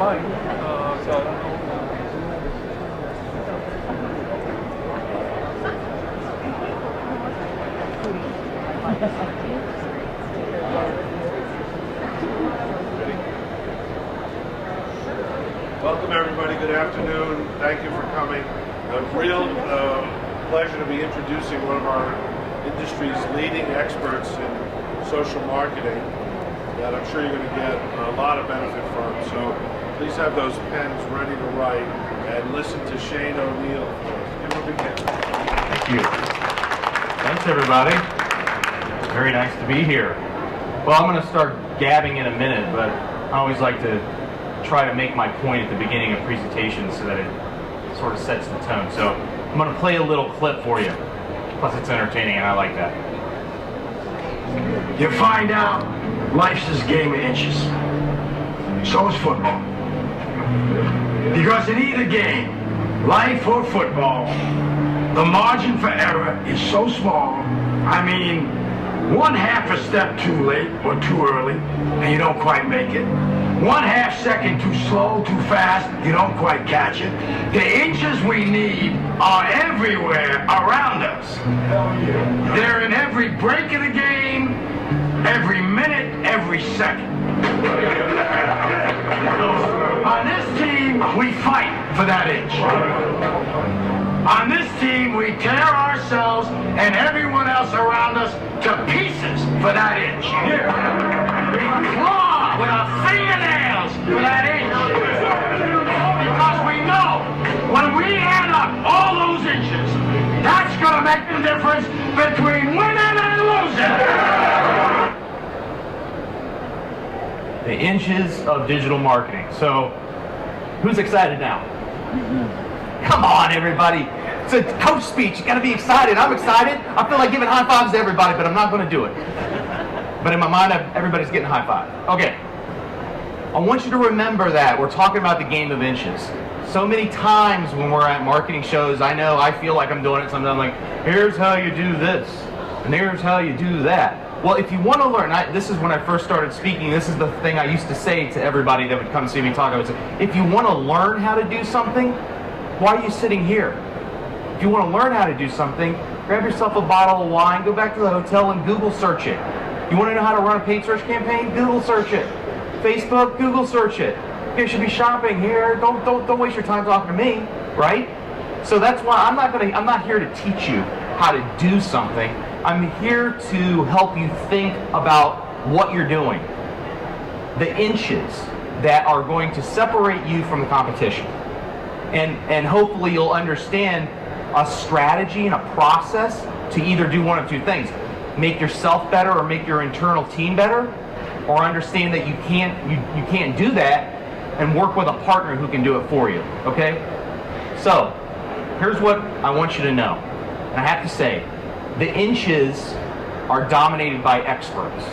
mic, so I don't know. Welcome everybody, good afternoon. Thank you for coming. A real pleasure to be introducing one of our industry's leading experts in social marketing that I'm sure you're going to get a lot of benefit from. So please have those pens ready to write and listen to Shane O'Neill. Give him a big hand. Thank you. Thanks everybody. Very nice to be here. Well, I'm going to start gabbing in a minute, but I always like to try to make my point at the beginning of presentations so that it sort of sets the tone. So I'm going to play a little clip for you. Plus it's entertaining and I like that. You find out life's this game of inches. So is football. Because in either game, life or football, the margin for error is so small. I mean, one half a step too late or too early, and you don't quite make it. 1/2 second too slow, too fast, you don't quite catch it. The inches we need are everywhere around us. They're in every break of the game, every minute, every second. On this team, we fight for that inch. On this team, we tear ourselves and everyone else around us to pieces for that inch. We claw with our fingernails for that inch. Because we know when we add up all those inches, that's going to make the difference between winning and losing. The inches of digital marketing. So, who's excited now? Come on, everybody. It's a coach speech. You got to be excited. I'm excited. I feel like giving high fives to everybody, but I'm not going to do it. But in my mind, everybody's getting high five. Okay. I want you to remember that we're talking about the game of inches. So many times when we're at marketing shows, I know I feel like I'm doing it. Sometimes I'm like, here's how you do this, and here's how you do that. Well, if you want to learn, this is when I first started speaking, this is the thing I used to say to everybody that would come see me talk. I would say, if you want to learn how to do something, why are you sitting here? If you want to learn how to do something, grab yourself a bottle of wine, go back to the hotel and Google search it. You want to know how to run a paid search campaign? Google search it. Facebook, Google search it. You should be shopping here. Don't waste your time talking to me, right? So that's why I'm not here to teach you how to do something. I'm here to help you think about what you're doing. The inches that are going to separate you from the competition. And hopefully you'll understand a strategy and a process to either do one of two things. Make yourself better or make your internal team better, or understand that you can't do that and work with a partner who can do it for you, okay? So, here's what I want you to know. And I have to say, the inches are dominated by experts.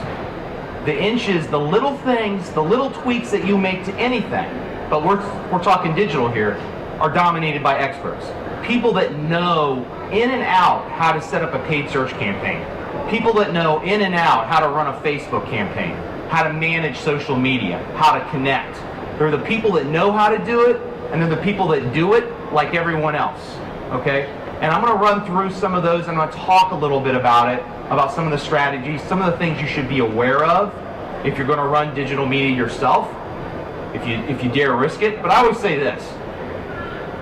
The inches, the little things, the little tweaks that you make to anything, but we're talking digital here, are dominated by experts. People that know in and out how to set up a paid search campaign. People that know in and out how to run a Facebook campaign, how to manage social media, how to connect. They're the people that know how to do it, and they're the people that do it like everyone else, okay? And I'm going to run through some of those, and I'm going to talk a little bit about it, about some of the strategies, some of the things you should be aware of if you're going to run digital media yourself, if you dare risk it. But I always say this,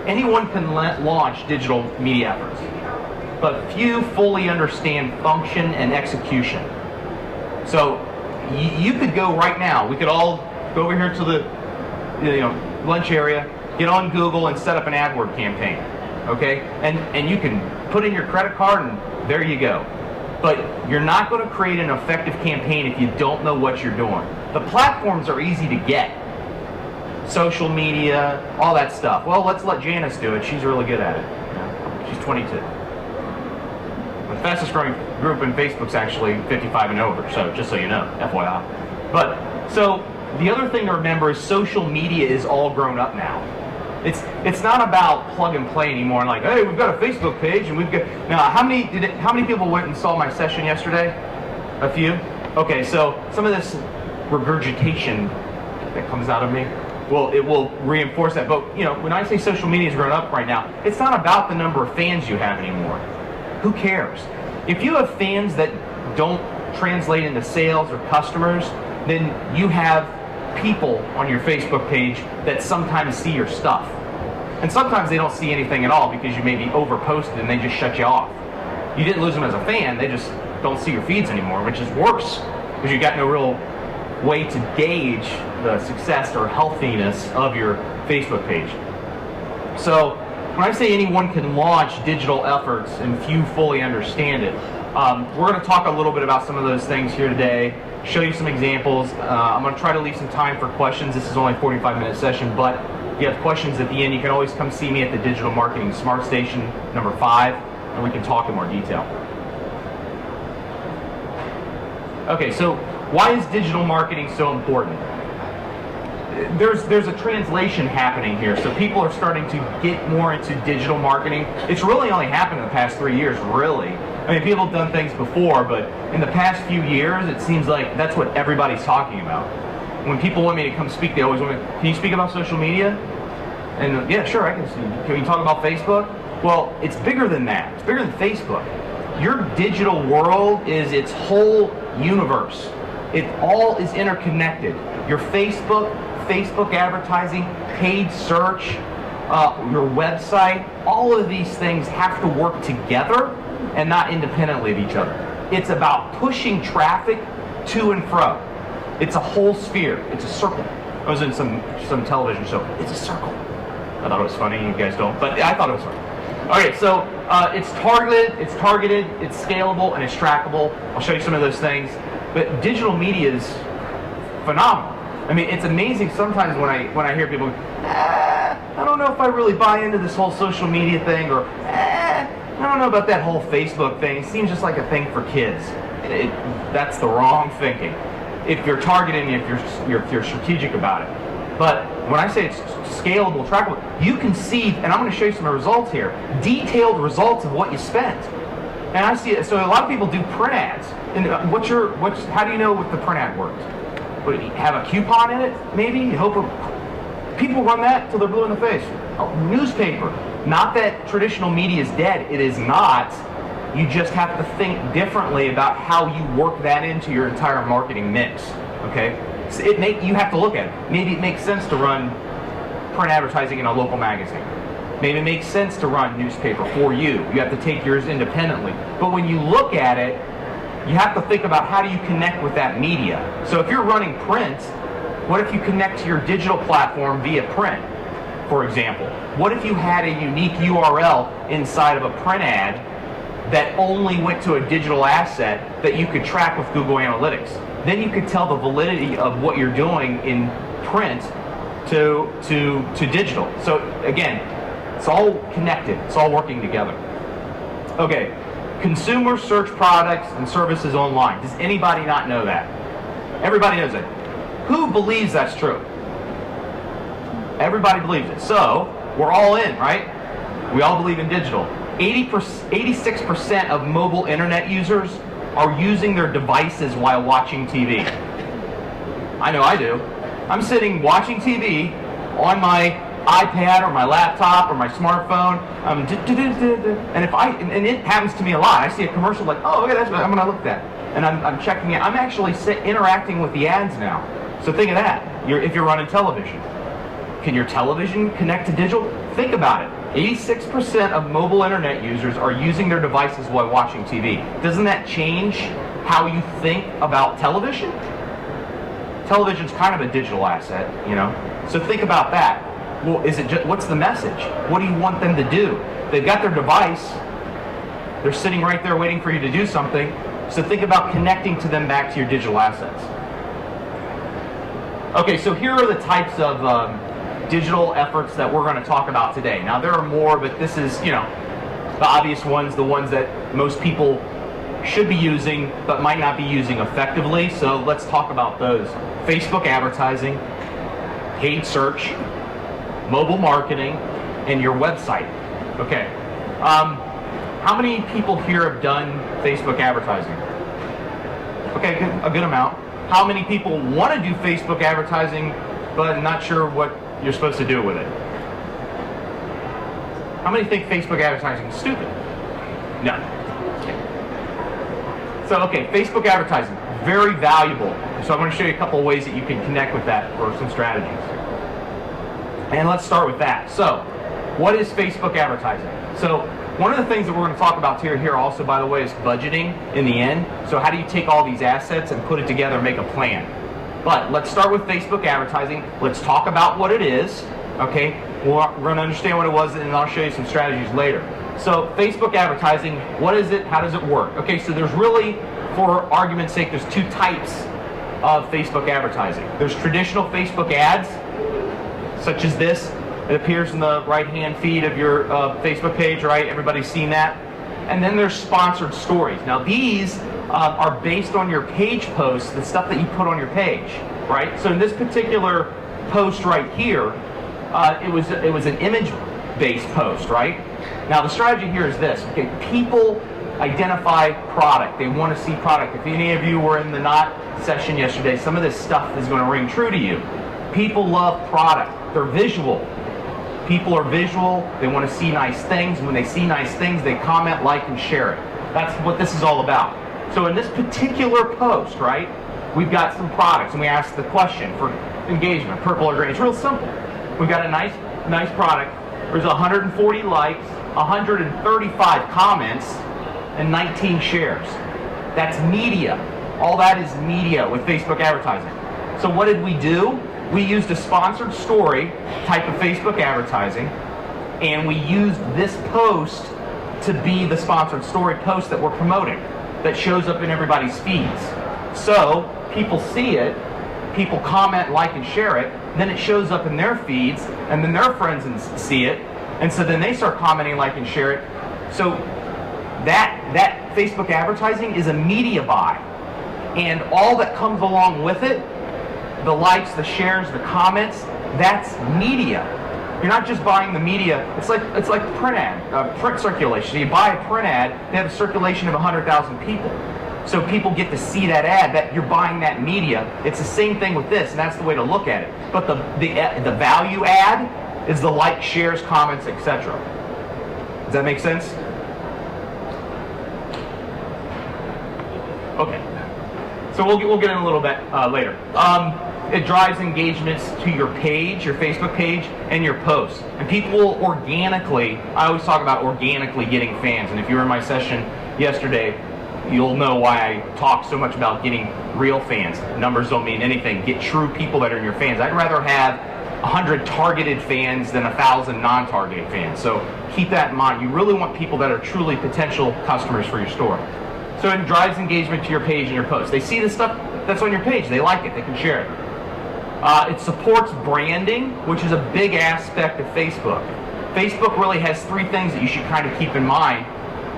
anyone can launch digital media efforts, but few fully understand function and execution. So you could go right now, we could all go over here to the lunch area, get on Google and set up an AdWords campaign, okay? And you can put in your credit card and there you go. But you're not going to create an effective campaign if you don't know what you're doing. The platforms are easy to get. Social media, all that stuff. Well, let's let Janice do it. She's really good at it. She's 22. The fastest growing group in Facebook's actually 55 and over, so just so you know, FYI. But, so, the other thing to remember is social media is all grown up now. It's not about plug and play anymore and like, hey, we've got a Facebook page and we've got... Now, how many people went and saw my session yesterday? A few? Okay, so some of this regurgitation that comes out of me, well, it will reinforce that. But when I say social media is growing up right now, it's not about the number of fans you have anymore. Who cares? If you have fans that don't translate into sales or customers, then you have people on your Facebook page that sometimes see your stuff. And sometimes they don't see anything at all because you may be over-posted and they just shut you off. You didn't lose them as a fan, they just don't see your feeds anymore, which is worse because you got no real way to gauge the success or healthiness of your Facebook page. So when I say anyone can launch digital efforts and few fully understand it, we're going to talk a little bit about some of those things here today, show you some examples. I'm going to try to leave some time for questions. This is only a 45-minute session, but if you have questions at the end, you can always come see me at the Digital Marketing Smart Station number 5, and we can talk in more detail. Okay, so why is digital marketing so important? There's a translation happening here, so people are starting to get more into digital marketing. It's really only happened in the past 3 years, really. I mean, people have done things before, but in the past few years, it seems like that's what everybody's talking about. When people want me to come speak, they always want me, can you speak about social media? And yeah, sure, I can speak. Can we talk about Facebook? Well, it's bigger than that. It's bigger than Facebook. Your digital world is its whole universe. It all is interconnected. Your Facebook advertising, paid search, your website, all of these things have to work together and not independently of each other. It's about pushing traffic to and fro. It's a whole sphere. It's a circle. I was in some television show. It's a circle. I thought it was funny. You guys don't, but I thought it was funny. Okay, so it's targeted, it's scalable, and it's trackable. I'll show you some of those things. But digital media is phenomenal. I mean, it's amazing sometimes when I hear people, I don't know if I really buy into this whole social media thing, or I don't know about that whole Facebook thing. It seems just like a thing for kids. That's the wrong thinking. If you're targeting, if you're strategic about it. But when I say it's scalable, trackable, you can see, and I'm going to show you some results here, detailed results of what you spent. And I see it. So a lot of people do print ads. And how do you know if the print ad worked? Would it have a coupon in it? Maybe you hope people run that till they're blue in the face. Oh, newspaper. Not that traditional media is dead. It is not. You just have to think differently about how you work that into your entire marketing mix. Okay. So you have to look at it. Maybe it makes sense to run print advertising in a local magazine. Maybe it makes sense to run newspaper for you. You have to take yours independently. But when you look at it, you have to think about how do you connect with that media. So if you're running print, what if you connect to your digital platform via print, for example? What if you had a unique URL inside of a print ad that only went to a digital asset that you could track with Google Analytics? Then you could tell the validity of what you're doing in print to digital. So again, it's all connected. It's all working together. Okay, consumers search products and services online. Does anybody not know that? Everybody knows it. Who believes that's true? Everybody believes it. So we're all in, right? We all believe in digital. 86% of mobile internet users are using their devices while watching TV. I know I do. I'm sitting watching TV on my iPad or my laptop or my smartphone, and it happens to me a lot. I see a commercial like, oh, okay, that's what I'm going to look at, and I'm checking it. I'm actually interacting with the ads now. So think of that. If you're running television, can your television connect to digital? Think about it. 86% of mobile internet users are using their devices while watching TV. Doesn't that change how you think about television? Television's kind of a digital asset, you know. So think about that. Well, what's the message? What do you want them to do? They've got their device. They're sitting right there waiting for you to do something. So think about connecting to them back to your digital assets. Okay, so here are the types of digital efforts that we're going to talk about today. Now there are more, but this is, the obvious ones, the ones that most people should be using but might not be using effectively. So let's talk about those. Facebook advertising, paid search, mobile marketing, and your website. Okay. How many people here have done Facebook advertising? Okay, a good amount. How many people want to do Facebook advertising but I'm not sure what you're supposed to do with it. How many think Facebook advertising is stupid? No. So, okay, Facebook advertising, very valuable. So I'm going to show you a couple of ways that you can connect with that for some strategies. And let's start with that. So, what is Facebook advertising? So, one of the things that we're going to talk about here also, by the way, is budgeting in the end. So how do you take all these assets and put it together and make a plan? But let's start with Facebook advertising. Let's talk about what it is. Okay, we're going to understand what it was, and then I'll show you some strategies later. So Facebook advertising, what is it? How does it work? Okay, so there's really, for argument's sake, there's two types of Facebook advertising. There's traditional Facebook ads, such as this. It appears in the right-hand feed of your Facebook page, right? Everybody's seen that. And then there's sponsored stories. Now these are based on your page posts, the stuff that you put on your page, right? So in this particular post right here, it was an image-based post, right? Now the strategy here is this. Okay, people identify product. They want to see product. If any of you were in the Knot session yesterday, some of this stuff is going to ring true to you. People love product. They're visual. People are visual. They want to see nice things. When they see nice things, they comment, like, and share it. That's what this is all about. So in this particular post, right, we've got some products, and we ask the question for engagement, purple or green. It's real simple. We've got a nice product. There's 140 likes, 135 comments, and 19 shares. That's media. All that is media with Facebook advertising. So what did we do? We used a sponsored story type of Facebook advertising, and we used this post to be the sponsored story post that we're promoting, that shows up in everybody's feeds. So people see it, people comment, like, and share it, then it shows up in their feeds, and then their friends see it, and so then they start commenting, like, and share it. So that Facebook advertising is a media buy, and all that comes along with it, the likes, the shares, the comments, that's media. You're not just buying the media. It's like print circulation. You buy a print ad, they have a circulation of 100,000 people. So people get to see that ad, that you're buying that media. It's the same thing with this, and that's the way to look at it. But the value add is the like, shares, comments, etc. Does that make sense? Okay. So we'll get in a little bit later. It drives engagements to your page, your Facebook page, and your posts. And people will organically, I always talk about organically getting fans. And if you were in my session yesterday, you'll know why I talk so much about getting real fans. Numbers don't mean anything. Get true people that are your fans. I'd rather have 100 targeted fans than 1,000 non-targeted fans. So keep that in mind. You really want people that are truly potential customers for your store. So it drives engagement to your page and your posts. They see the stuff that's on your page. They like it. They can share it. It supports branding, which is a big aspect of Facebook. Facebook really has three things that you should kind of keep in mind.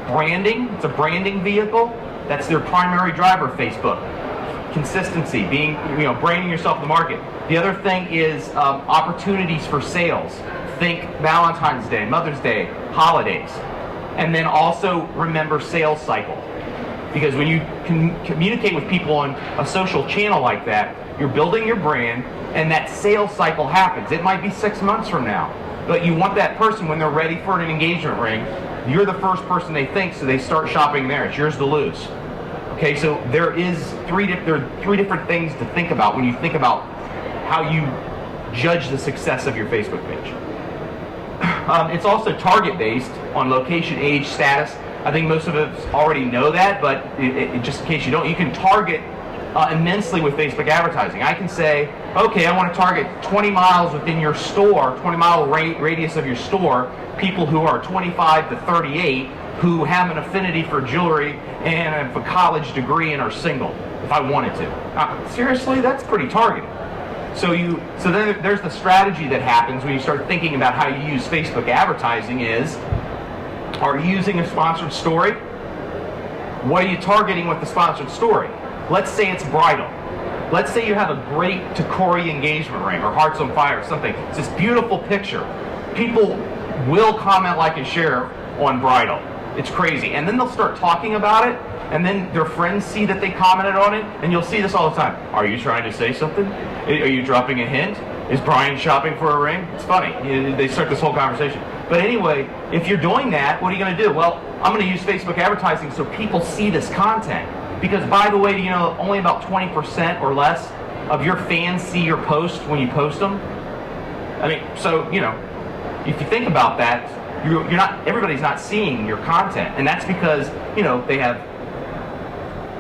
Branding, it's a branding vehicle. That's their primary driver, Facebook. Consistency, branding yourself in the market. The other thing is opportunities for sales. Think Valentine's Day, Mother's Day, holidays. And then also remember sales cycle. Because when you can communicate with people on a social channel like that, you're building your brand, and that sales cycle happens. It might be 6 months from now, but you want that person, when they're ready for an engagement ring, you're the first person they think, so they start shopping there. It's yours to lose. Okay, so there are three different things to think about when you think about how you judge the success of your Facebook page. It's also target-based on location, age, status. I think most of us already know that, but just in case you don't, you can target immensely with Facebook advertising. I can say, okay, I want to target 20 miles within your store, 20-mile radius of your store, people who are 25 to 38 who have an affinity for jewelry and have a college degree and are single, if I wanted to. Seriously, that's pretty targeted. So then there's the strategy that happens when you start thinking about how you use Facebook advertising is, are you using a sponsored story? What are you targeting with the sponsored story? Let's say it's bridal. Let's say you have a great Tacori engagement ring or Hearts on Fire or something. It's this beautiful picture. People will comment, like, and share on bridal. It's crazy. And then they'll start talking about it, and then their friends see that they commented on it, and you'll see this all the time. Are you trying to say something? Are you dropping a hint? Is Brian shopping for a ring? It's funny. They start this whole conversation. But anyway, if you're doing that, what are you going to do? Well, I'm going to use Facebook advertising so people see this content. Because by the way, do you know only about 20% or less of your fans see your posts when you post them? I mean, so, you know, if you think about that, you're not, everybody's not seeing your content. And that's because, you know, they have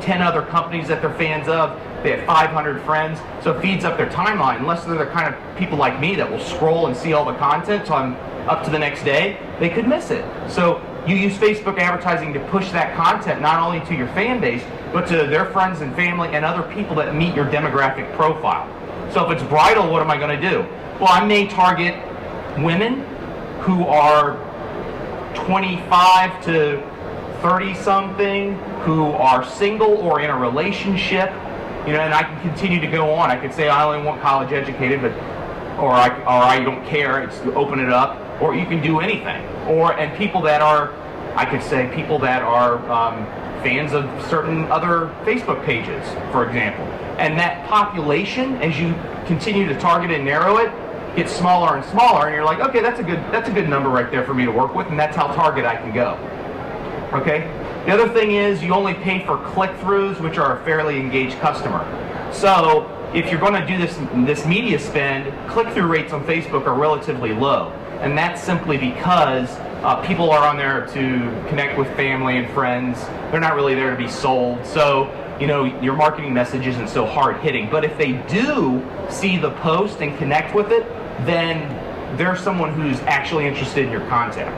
10 other companies that they're fans of. They have 500 friends, so it feeds up their timeline. Unless they're the kind of people like me that will scroll and see all the content till I'm up to the next day, they could miss it. So you use Facebook advertising to push that content not only to your fan base, but to their friends and family and other people that meet your demographic profile. So if it's bridal, what am I going to do? Well, I may target women who are 25 to 30-something, who are single or in a relationship. You know, and I can continue to go on. I could say I only want college educated, but or I don't care. It's to open it up, or you can do anything. And people that are, I could say people that are fans of certain other Facebook pages, for example. And that population, as you continue to target and narrow it, gets smaller and smaller. And you're like, okay, that's a good number right there for me to work with, and that's how target I can go. Okay. The other thing is you only pay for click-throughs, which are a fairly engaged customer. So if you're going to do this media spend, click-through rates on Facebook are relatively low. And that's simply because people are on there to connect with family and friends. They're not really there to be sold. So, you know, your marketing message isn't so hard-hitting. But if they do see the post and connect with it, then they're someone who's actually interested in your content.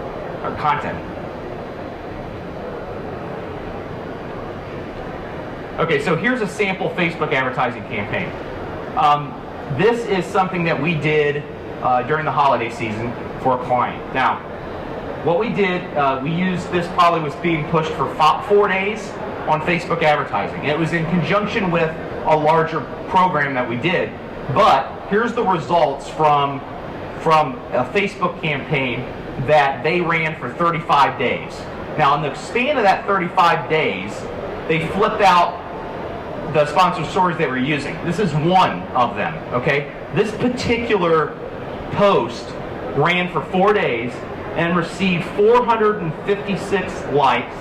Okay, so here's a sample Facebook advertising campaign. This is something that we did during the holiday season for a client. Now, what we did, we used this probably was being pushed for 4 days on Facebook advertising. It was in conjunction with a larger program that we did. But here's the results from a Facebook campaign that they ran for 35 days. Now, in the span of that 35 days, they flipped out the sponsored stories they were using. This is one of them, okay? This particular post ran for 4 days and received 456 likes,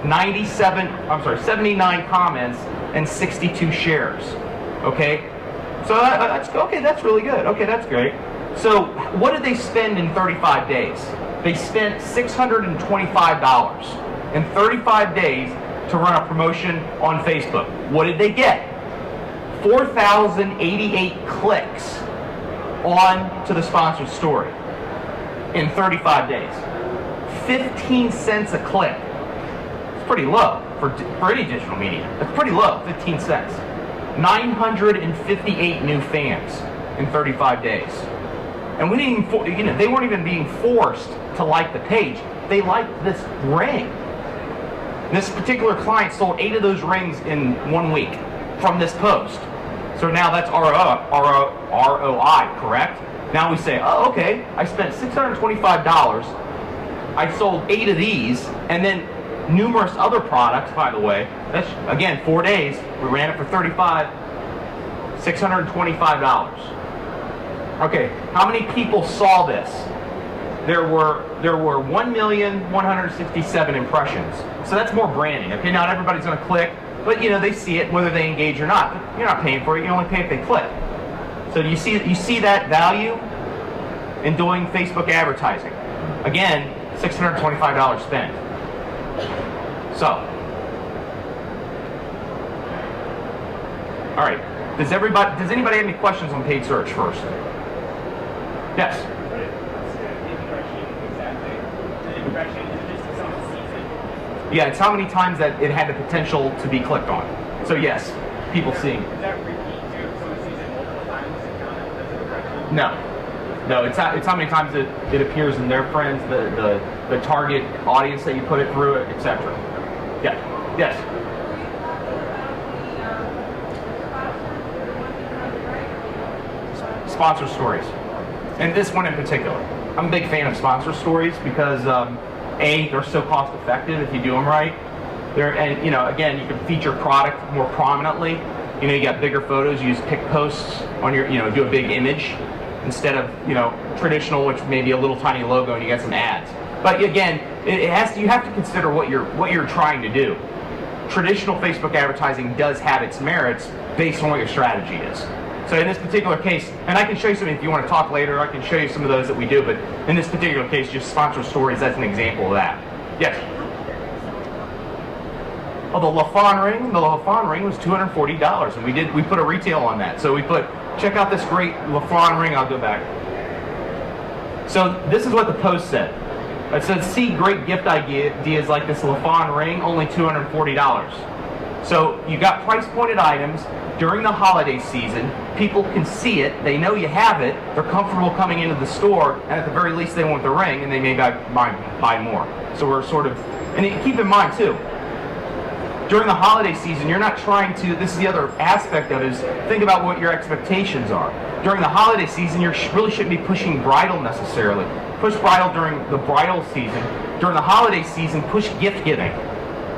79 comments, and 62 shares, okay? So that's really good. Okay, that's great. So what did they spend in 35 days? They spent $625 in 35 days to run a promotion on Facebook. What did they get? 4,088 clicks on to the sponsored story in 35 days. 15 cents a click. It's pretty low for any digital media. It's pretty low, 15 cents. 958 new fans in 35 days. And we didn't even, you know, they weren't even being forced to like the page. They liked this ring. This particular client sold 8 of those rings in 1 week from this post. So now that's ROI, correct? Now we say, oh, okay, I spent $625. I sold 8 of these, and then numerous other products, by the way. That's, again, 4 days. We ran it for 35, $625. Okay, how many people saw this? There were 1,167,000 impressions. So that's more branding. Okay, not everybody's going to click, but you know they see it whether they engage or not. But you're not paying for it. You only pay if they click. So you see that value in doing Facebook advertising. Again, $625 spent. So, all right. Does anybody have any questions on paid search first? Yes. Yeah, it's how many times that it had the potential to be clicked on. So yes, people seeing. Is that repeat too? So it sees it multiple times to count it as an impression? No, it's how many times it appears in their friends, the target audience that you put it through, etc. Yeah. Yes. Sponsor stories, and this one in particular. I'm a big fan of sponsor stories because they're so cost effective if you do them right. And you know, again, you can feature product more prominently. You know, you got bigger photos, you use pic posts on your, you know, do a big image. instead of, traditional, which may be a little tiny logo and you get some ads. But again, you have to consider what you're trying to do. Traditional Facebook advertising does have its merits based on what your strategy is. So in this particular case, and I can show you some, if you want to talk later, I can show you some of those that we do, but in this particular case, just Sponsor Stories, that's an example of that. Yes? Oh, the LaFawn ring was $240, and we put a retail on that. So we put, check out this great LaFawn ring, I'll go back. So this is what the post said. It said, see great gift ideas like this LaFawn ring, only $240. So you got price pointed items during the holiday season. People can see it. They know you have it. They're comfortable coming into the store, and at the very least, they want the ring, and they may buy more. So we're sort of, and keep in mind too, during the holiday season, you're not trying to. This is the other aspect of it, is think about what your expectations are. During the holiday season, you really shouldn't be pushing bridal necessarily. Push bridal during the bridal season. During the holiday season, push gift giving.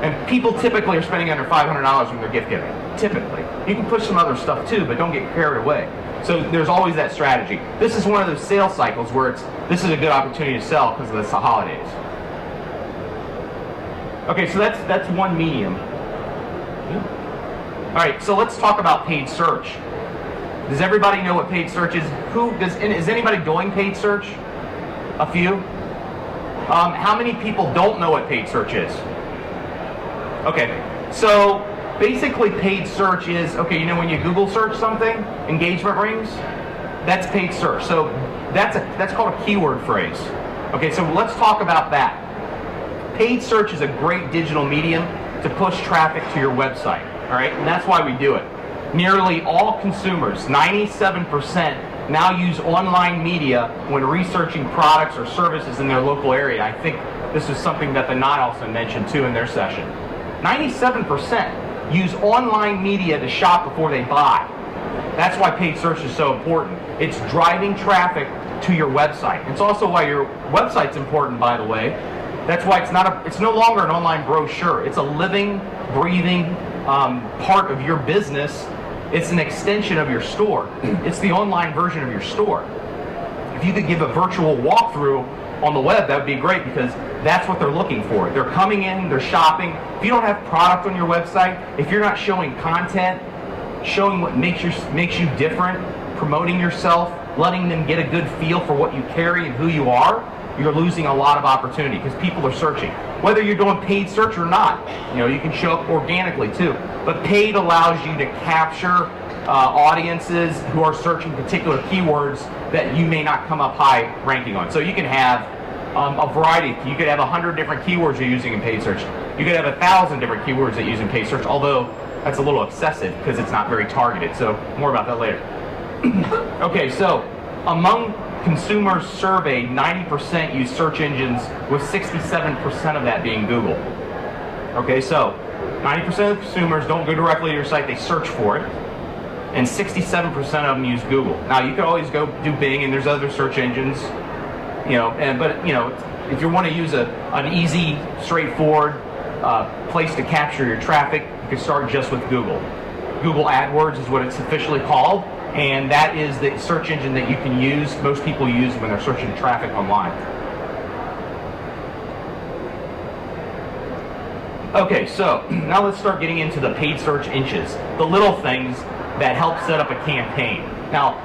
And people typically are spending under $500 when they're gift giving. Typically. You can push some other stuff too, but don't get carried away. So there's always that strategy. This is one of those sales cycles where this is a good opportunity to sell because it's the holidays. Okay, so that's one medium. All right, so let's talk about paid search. Does everybody know what paid search is? Is anybody doing paid search? A few? How many people don't know what paid search is? Okay, so basically paid search is, when you Google search something, engagement rings, that's paid search. So that's called a keyword phrase. Okay, so let's talk about that. Paid search is a great digital medium to push traffic to your website, all right? And that's why we do it. Nearly all consumers, 97%, now use online media when researching products or services in their local area. I think this is something that the Knot also mentioned too in their session. 97% use online media to shop before they buy. That's why paid search is so important. It's driving traffic to your website. It's also why your website's important, by the way. That's why it's no longer an online brochure. It's a living, breathing part of your business. It's an extension of your store. It's the online version of your store. If you could give a virtual walkthrough on the web, that would be great, because that's what they're looking for. They're coming in, they're shopping. If you don't have product on your website, if you're not showing content, showing what makes you different, promoting yourself, letting them get a good feel for what you carry and who you are, you're losing a lot of opportunity because people are searching. Whether you're doing paid search or not, you can show up organically too. But paid allows you to capture audiences who are searching particular keywords that you may not come up high ranking on. So you can have a variety. You could have 100 different keywords you're using in paid search. You could have 1,000 different keywords that you use in paid search, although that's a little excessive because it's not very targeted. So more about that later. Okay, so among consumers surveyed, 90% use search engines, with 67% of that being Google. Okay, so 90% of consumers don't go directly to your site, they search for it, and 67% of them use Google. Now, you could always go do Bing, and there's other search engines, but if you want to use an easy, straightforward place to capture your traffic, you can start just with Google. Google AdWords is what it's officially called, and that is the search engine that you can use, most people use when they're searching traffic online. Okay, so now let's start getting into the paid search inches, the little things that help set up a campaign. Now,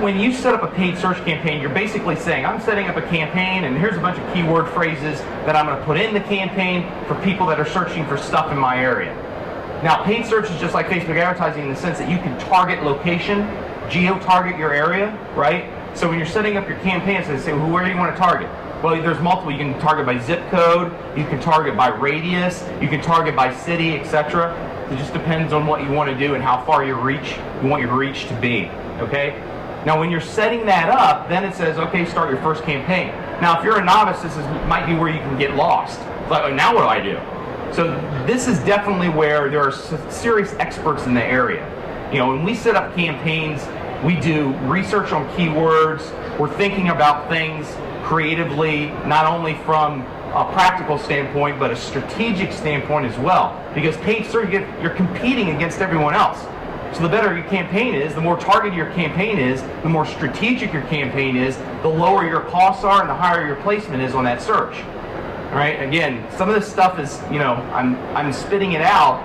when you set up a paid search campaign, you're basically saying, I'm setting up a campaign, and here's a bunch of keyword phrases that I'm going to put in the campaign for people that are searching for stuff in my area. Now, paid search is just like Facebook advertising in the sense that you can target location, geo-target your area, right? So when you're setting up your campaigns, they say, well, where do you want to target? Well, there's multiple. You can target by zip code, you can target by radius, you can target by city, etc. It just depends on what you want to do and how far you want your reach to be, okay? Now, when you're setting that up, then it says, okay, start your first campaign. Now, if you're a novice, might be where you can get lost. Like, now what do I do? So this is definitely where there are serious experts in the area. When we set up campaigns, we do research on keywords. We're thinking about things creatively, not only from a practical standpoint, but a strategic standpoint as well. Because paid search, you're competing against everyone else. So the better your campaign is, the more targeted your campaign is, the more strategic your campaign is, the lower your costs are and the higher your placement is on that search. All right, again, some of this stuff is, I'm spitting it out,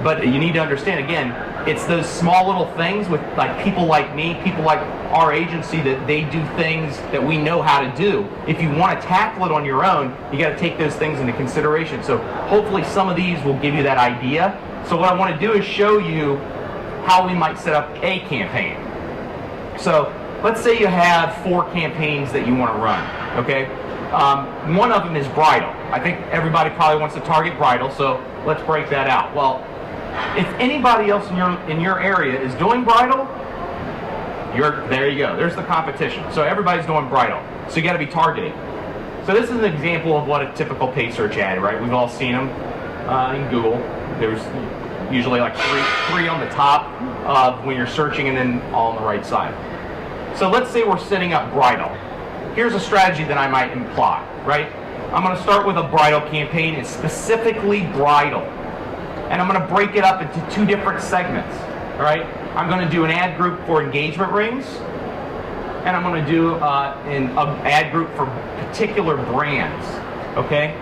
but you need to understand, again, it's those small little things with like people like me, people like our agency, that they do things that we know how to do. If you want to tackle it on your own, you got to take those things into consideration. So hopefully some of these will give you that idea. So what I want to do is show you how we might set up a campaign. So let's say you have 4 campaigns that you want to run, okay? One of them is bridal. I think everybody probably wants to target bridal, so let's break that out. Well, if anybody else in your area is doing bridal, there you go. There's the competition. So everybody's doing bridal. So you got to be targeting. So this is an example of what a typical paid search ad, right? We've all seen them in Google. There's usually like three on the top when you're searching, and then all on the right side. So let's say we're setting up bridal. Here's a strategy that I might imply, right? I'm going to start with a bridal campaign. It's specifically bridal. And I'm going to break it up into 2 different segments, all right? I'm going to do an ad group for engagement rings, and I'm going to do an ad group for particular brands, okay?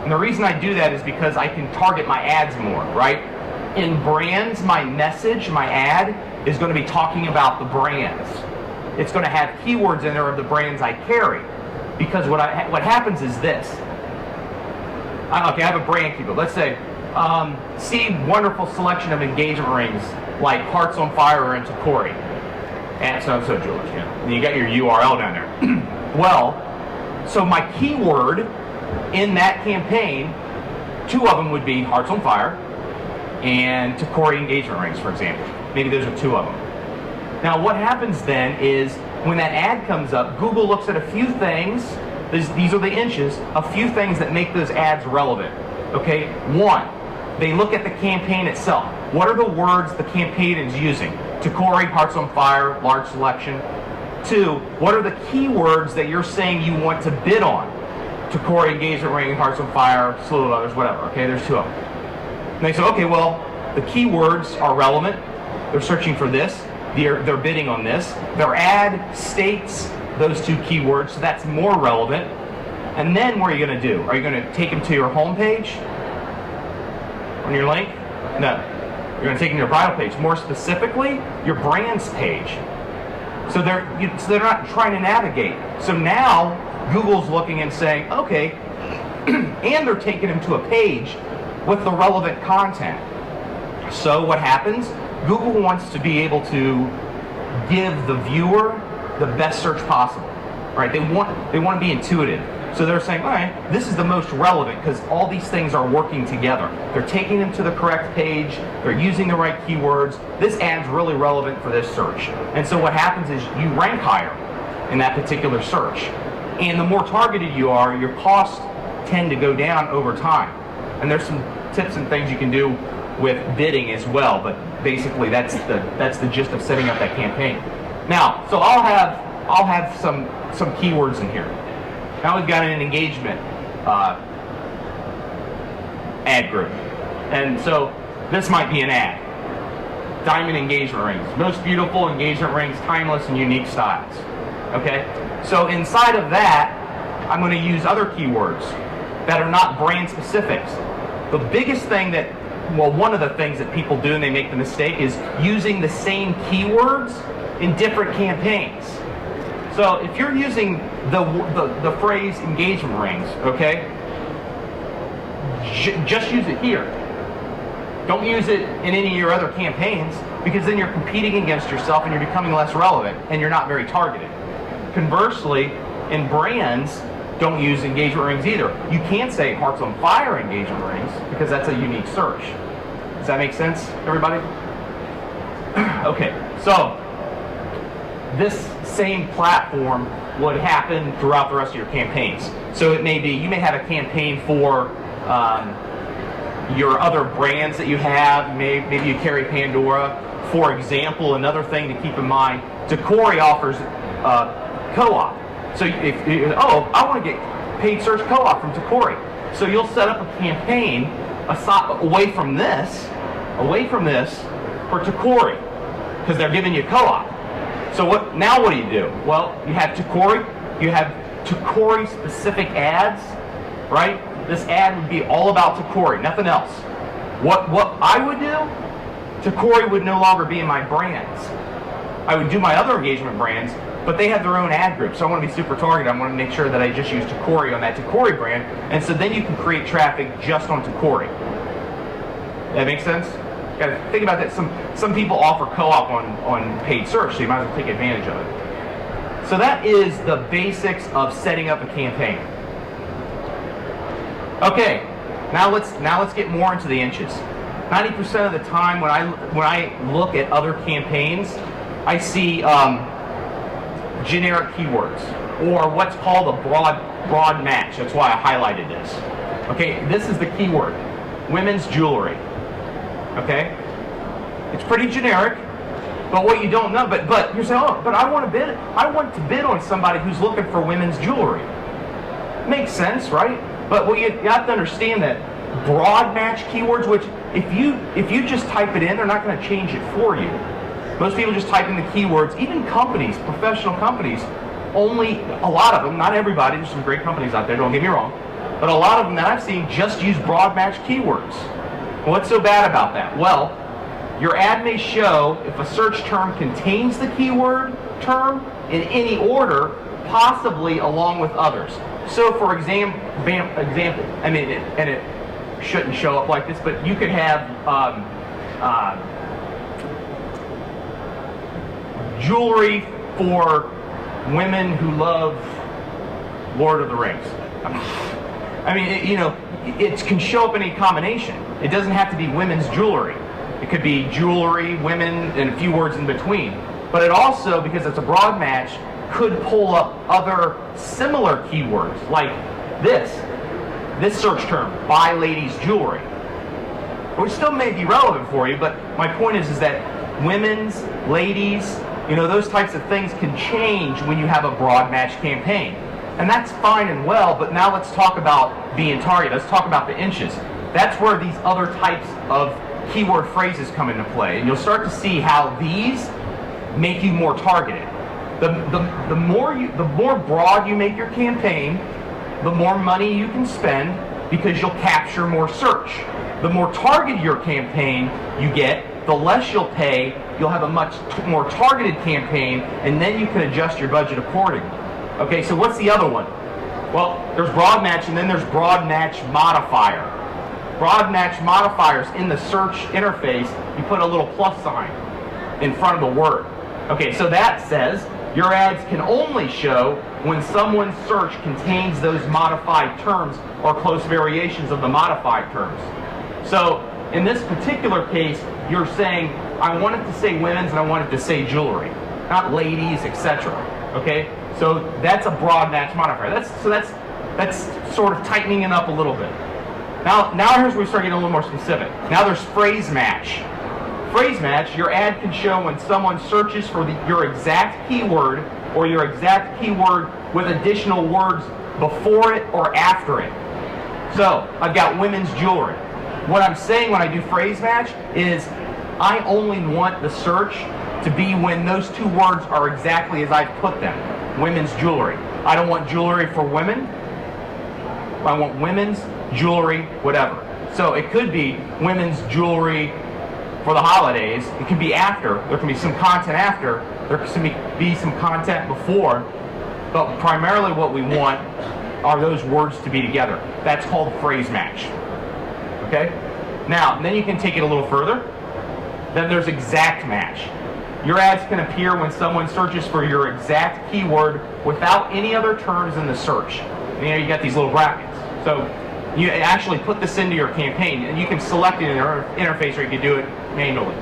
And the reason I do that is because I can target my ads more, right? In brands, my message, my ad, is going to be talking about the brands. It's going to have keywords in there of the brands I carry. Because what happens is this. Okay, I have a brand keyword. Let's say, see wonderful selection of engagement rings like Hearts on Fire and Tacori and so-and-so jewelers. And you got your URL down there. Well, so my keyword in that campaign, 2 of them would be Hearts on Fire and Tacori engagement rings, for example. Maybe those are 2 of them. Now what happens then is when that ad comes up, Google looks at a few things, these are the inches, a few things that make those ads relevant. Okay, 1, they look at the campaign itself. What are the words the campaign is using? Tacori, Hearts on Fire, large selection. 2, what are the keywords that you're saying you want to bid on? Tacori, engagement ring, Hearts on Fire, slew of others, whatever. Okay, there's 2 of them. And they say, okay, well, the keywords are relevant. They're searching for this. They're bidding on this. Their ad states those 2 keywords, so that's more relevant. And then what are you going to do? Are you going to take them to your home page on your link? No. You're going to take them to your bridal page. More specifically, your brand's page. So they're not trying to navigate. So now Google's looking and saying, okay, and they're taking them to a page with the relevant content. So what happens? Google wants to be able to give the viewer the best search possible, right? They want to be intuitive. So they're saying, all right, this is the most relevant because all these things are working together. They're taking them to the correct page. They're using the right keywords. This ad's really relevant for this search. And so what happens is you rank higher in that particular search. And the more targeted you are, your costs tend to go down over time. And there's some tips and things you can do with bidding as well, but basically that's the gist of setting up that campaign. Now, so I'll have some keywords in here. Now we've got an engagement ad group, and so this might be an ad. Diamond engagement rings, most beautiful engagement rings, timeless and unique styles. Okay, so inside of that, I'm going to use other keywords that are not brand specifics. The biggest thing one of the things that people do and they make the mistake is using the same keywords in different campaigns. So if you're using the phrase engagement rings, okay, just use it here. Don't use it in any of your other campaigns, because then you're competing against yourself and you're becoming less relevant and you're not very targeted. Conversely, in brands, don't use engagement rings either. You can't say Hearts on Fire engagement rings because that's a unique search. Does that make sense, everybody? Okay, so this same platform would happen throughout the rest of your campaigns. So it may be, you may have a campaign for your other brands that you have. Maybe you carry Pandora. For example, another thing to keep in mind, Tacori offers co-op. So I want to get paid search co-op from Tacori. So you'll set up a campaign away from this, for Tacori because they're giving you co-op. So now what do you do? Well, you have Tacori, you have Tacori specific ads, right? This ad would be all about Tacori, nothing else. What I would do, Tacori would no longer be in my brands. I would do my other engagement brands, but they have their own ad group. So I want to be super targeted. I want to make sure that I just use Tacori on that Tacori brand. And so then you can create traffic just on Tacori. That makes sense? Got to think about that. Some people offer co-op on paid search, so you might as well take advantage of it. So that is the basics of setting up a campaign. Okay, now let's get more into the inches. 90% of the time when I look at other campaigns, I see generic keywords or what's called a broad match. That's why I highlighted this. Okay, this is the keyword, women's jewelry. Okay, it's pretty generic, but what you don't know, but you're saying, oh, but I want to bid on somebody who's looking for women's jewelry. Makes sense, right? But what you have to understand that broad match keywords, which if you just type it in, they're not going to change it for you. Most people just type in the keywords. Even companies, professional companies, only a lot of them, not everybody. There's some great companies out there. Don't get me wrong, but a lot of them that I've seen just use broad match keywords. What's so bad about that? Well, your ad may show if a search term contains the keyword term in any order, possibly along with others. So, for example, I mean, and it shouldn't show up like this, but you could have jewelry for women who love Lord of the Rings. I mean, it can show up in any combination. It doesn't have to be women's jewelry. It could be jewelry, women, and a few words in between. But it also, because it's a broad match, could pull up other similar keywords like this search term, buy ladies jewelry, which still may be relevant for you, but my point is that women's, ladies, those types of things can change when you have a broad match campaign. And that's fine and well, but now let's talk about being targeted. Let's talk about the inches. That's where these other types of keyword phrases come into play. And you'll start to see how these make you more targeted. The more broad you make your campaign, the more money you can spend because you'll capture more search. The more targeted your campaign you get, the less you'll pay. You'll have a much more targeted campaign, and then you can adjust your budget accordingly. Okay, so what's the other one? Well, there's broad match, and then there's broad match modifier. Broad match modifiers in the search interface, you put a little plus sign in front of the word. Okay, so that says your ads can only show when someone's search contains those modified terms or close variations of the modified terms. So in this particular case, you're saying, I want it to say women's and I want it to say jewelry, not ladies, etc. Okay, so that's a broad match modifier. That's sort of tightening it up a little bit. Now here's where we start getting a little more specific. Now there's phrase match. Phrase match, your ad can show when someone searches for your exact keyword or your exact keyword with additional words before it or after it. So I've got women's jewelry. What I'm saying when I do phrase match is I only want the search to be when those two words are exactly as I've put them. Women's jewelry. I don't want jewelry for women. I want women's jewelry, whatever. So it could be women's jewelry for the holidays. It can be after. There can be some content after. There can be some content before. But primarily what we want are those words to be together. That's called phrase match. Okay? Now, then you can take it a little further. Then there's exact match. Your ads can appear when someone searches for your exact keyword without any other terms in the search. You got these little brackets. So you actually put this into your campaign, and you can select it in your interface, or you can do it manually.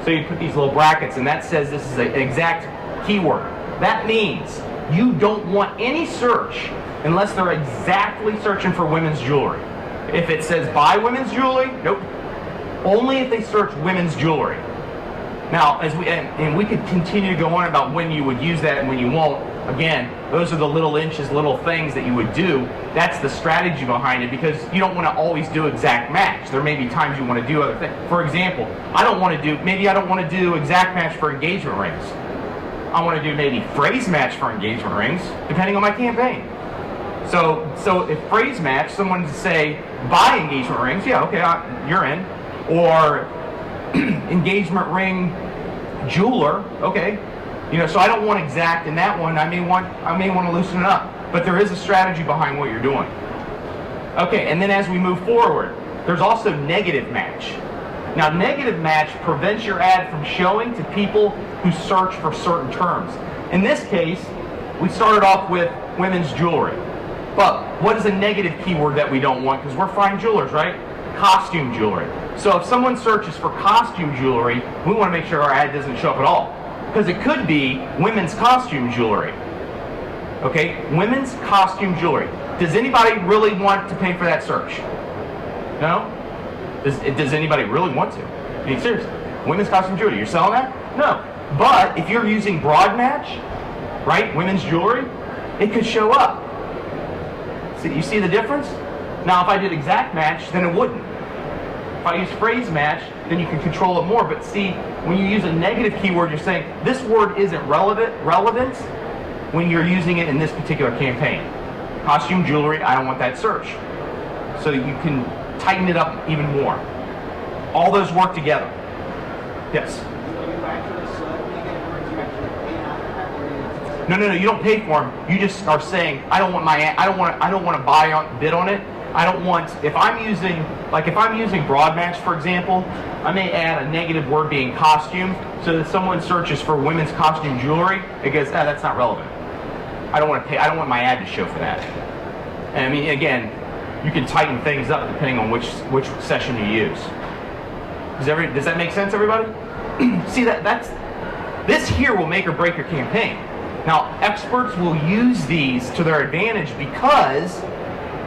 So you put these little brackets, and that says this is an exact keyword. That means you don't want any search unless they're exactly searching for women's jewelry. If it says buy women's jewelry, nope. Only if they search women's jewelry. Now, and we could continue to go on about when you would use that and when you won't, Again, those are the little inches, little things that you would do. That's the strategy behind it, because you don't want to always do exact match. There may be times you want to do other things. For example, maybe I don't want to do exact match for engagement rings. I want to do maybe phrase match for engagement rings, depending on my campaign. So if phrase match, someone to say, buy engagement rings, yeah, okay, you're in. Or engagement ring jeweler, okay. So I don't want exact in that one. I may want to loosen it up. But there is a strategy behind what you're doing. Okay, and then as we move forward, there's also negative match. Now, negative match prevents your ad from showing to people who search for certain terms. In this case, we started off with women's jewelry. But what is a negative keyword that we don't want? Because we're fine jewelers, right? Costume jewelry. So if someone searches for costume jewelry, we want to make sure our ad doesn't show up at all. Because it could be women's costume jewelry. Okay, women's costume jewelry. Does anybody really want to pay for that search? No? Does anybody really want to? I mean, seriously, women's costume jewelry, you're selling that? No. But if you're using broad match, right, women's jewelry, it could show up. See, you see the difference? Now, if I did exact match, then it wouldn't. If I use phrase match, then you can control it more. But see, when you use a negative keyword, you're saying this word isn't relevant when you're using it in this particular campaign. Costume jewelry, I don't want that search. So you can tighten it up even more. All those work together. Yes? No, you don't pay for them. You just are saying, I don't want to bid on it. I don't want, if I'm using broad match, for example, I may add a negative word being costume, so that someone searches for women's costume jewelry, it goes, that's not relevant. I don't want to pay, I don't want my ad to show for that. And I mean, again, you can tighten things up depending on which session you use. Does that make sense, everybody? See, this here will make or break your campaign. Now, experts will use these to their advantage because